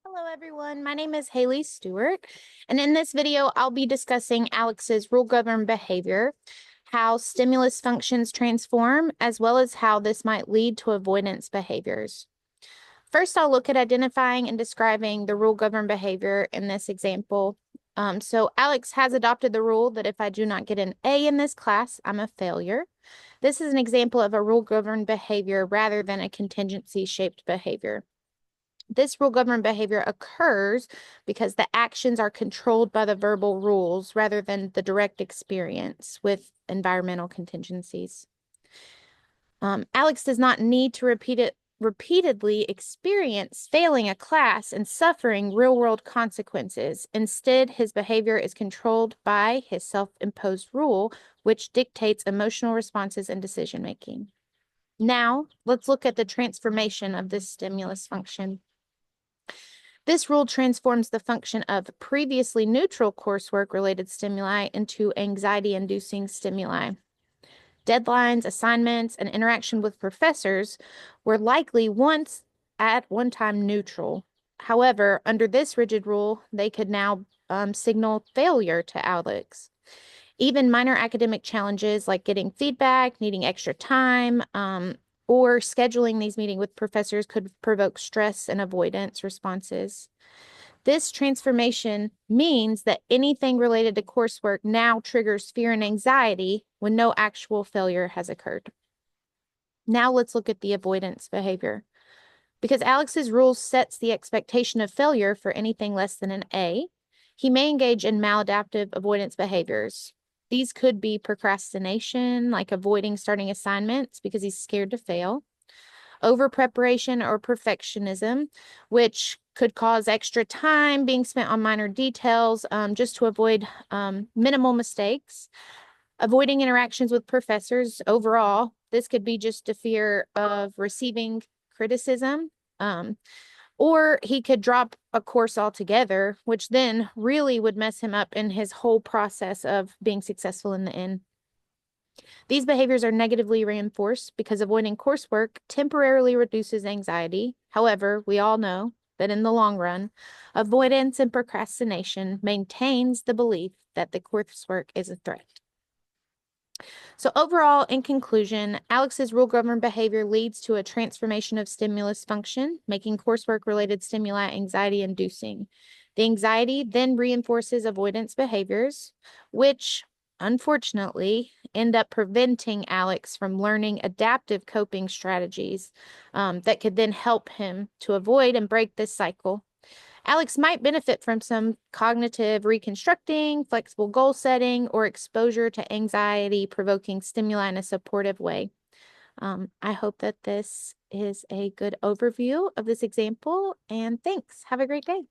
Hello everyone, my name is Haley Stewart, and in this video I'll be discussing Alex's rule-governed behavior, how stimulus functions transform, as well as how this might lead to avoidance behaviors. First, I'll look at identifying and describing the rule-governed behavior in this example. So Alex has adopted the rule that if I do not get an A in this class, I'm a failure. This is an example of a rule-governed behavior rather than a contingency-shaped behavior. This rule-governed behavior occurs because the actions are controlled by the verbal rules rather than the direct experience with environmental contingencies. Alex does not need to repeatedly experience failing a class and suffering real-world consequences. Instead, his behavior is controlled by his self-imposed rule, which dictates emotional responses and decision-making. Now, let's look at the transformation of this stimulus function. This rule transforms the function of previously neutral coursework-related stimuli into anxiety-inducing stimuli. Deadlines, assignments, and interaction with professors were likely once at one time neutral. However, under this rigid rule, they could now signal failure to Alex. Even minor academic challenges like getting feedback, needing extra time, or scheduling these meetings with professors could provoke stress and avoidance responses. This transformation means that anything related to coursework now triggers fear and anxiety when no actual failure has occurred. Now let's look at the avoidance behavior. Because Alex's rule sets the expectation of failure for anything less than an A, he may engage in maladaptive avoidance behaviors. These could be procrastination, like avoiding starting assignments because he's scared to fail, over-preparation or perfectionism, which could cause extra time being spent on minor details just to avoid minimal mistakes, avoiding interactions with professors overall. This could be just a fear of receiving criticism, or he could drop a course altogether, which then really would mess him up in his whole process of being successful in the end. These behaviors are negatively reinforced because avoiding coursework temporarily reduces anxiety. However, we all know that in the long run, avoidance and procrastination maintains the belief that the coursework is a threat. So overall, in conclusion, Alex's rule-governed behavior leads to a transformation of stimulus function, making coursework-related stimuli anxiety-inducing. The anxiety then reinforces avoidance behaviors, which unfortunately end up preventing Alex from learning adaptive coping strategies that could then help him to avoid and break this cycle. Alex might benefit from some cognitive reconstructing, flexible goal setting, or exposure to anxiety-provoking stimuli in a supportive way. I hope that this is a good overview of this example, and thanks. Have a great day.